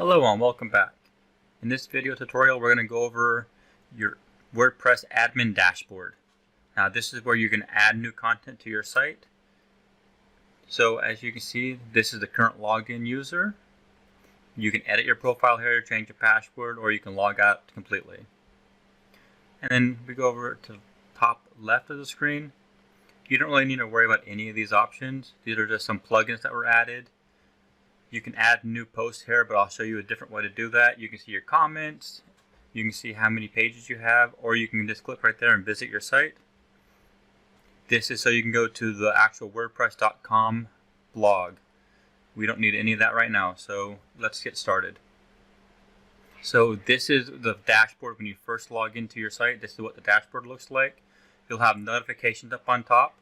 Hello and welcome back. In this video tutorial we're going to go over your WordPress admin dashboard. Now this is where you can add new content to your site. So as you can see, this is the current logged in user. You can edit your profile here, change your password, or you can log out completely. And then we go over to the top left of the screen. You don't really need to worry about any of these options. These are just some plugins that were added. You can add new posts here, but I'll show you a different way to do that. You can see your comments, you can see how many pages you have, or you can just click right there and visit your site. This is so you can go to the actual WordPress.com blog. We don't need any of that right now, so let's get started. So this is the dashboard when you first log into your site. This is what the dashboard looks like. You'll have notifications up on top.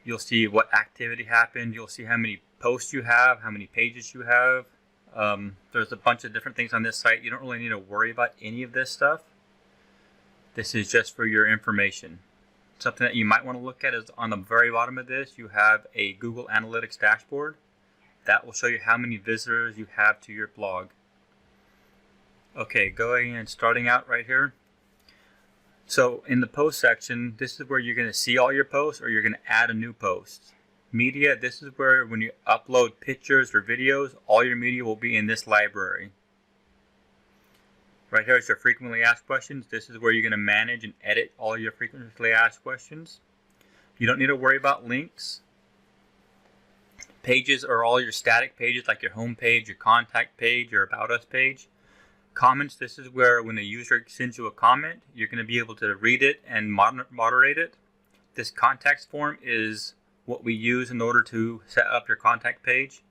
You'll see what activity happened. You'll see how many posts you have, how many pages you have. There's a bunch of different things on this site. You don't really need to worry about any of this stuff. This is just for your information. Something that you might want to look at is on the very bottom of this, you have a Google Analytics dashboard. That will show you how many visitors you have to your blog. Okay, going and starting out right here. So in the post section, this is where you're going to see all your posts, or you're going to add a new post. Media, this is where when you upload pictures or videos, all your media will be in this library. Right here is your frequently asked questions. This is where you're going to manage and edit all your frequently asked questions. You don't need to worry about links. Pages are all your static pages, like your home page, your contact page, your about us page. Comments, this is where when a user sends you a comment, you're going to be able to read it and moderate it. This context form is what we use in order to set up your contact page.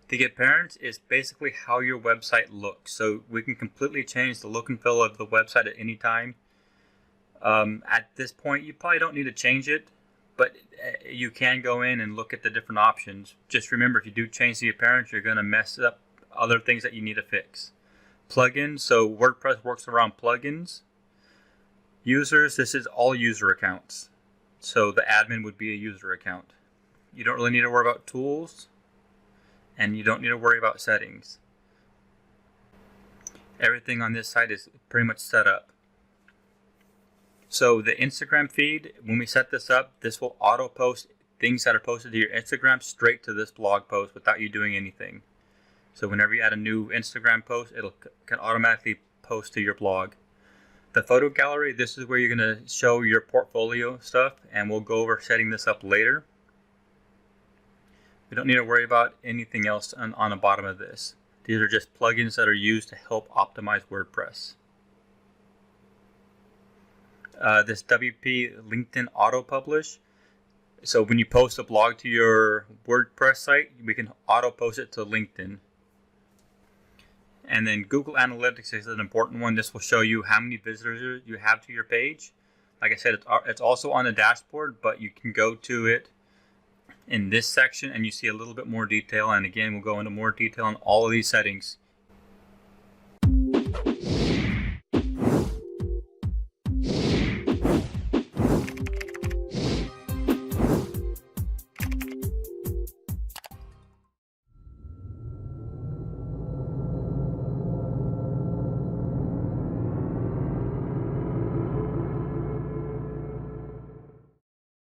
The appearance is basically how your website looks. So we can completely change the look and feel of the website at any time. At this point, you probably don't need to change it, but you can go in and look at the different options. Just remember, if you do change the appearance, you're going to mess up other things that you need to fix. Plugins, so WordPress works around plugins. Users, this is all user accounts. So the admin would be a user account. You don't really need to worry about tools, and you don't need to worry about settings. Everything on this site is pretty much set up. So the Instagram feed, when we set this up, this will auto post things that are posted to your Instagram straight to this blog post without you doing anything. So whenever you add a new Instagram post, it can automatically post to your blog. The photo gallery, this is where you're going to show your portfolio stuff, and we'll go over setting this up later. We don't need to worry about anything else on the bottom of this. These are just plugins that are used to help optimize WordPress. This WP LinkedIn auto publish. So when you post a blog to your WordPress site, we can auto post it to LinkedIn. And then Google Analytics is an important one. This will show you how many visitors you have to your page. Like I said, it's also on the dashboard, but you can go to it in this section and you see a little bit more detail. And again, we'll go into more detail on all of these settings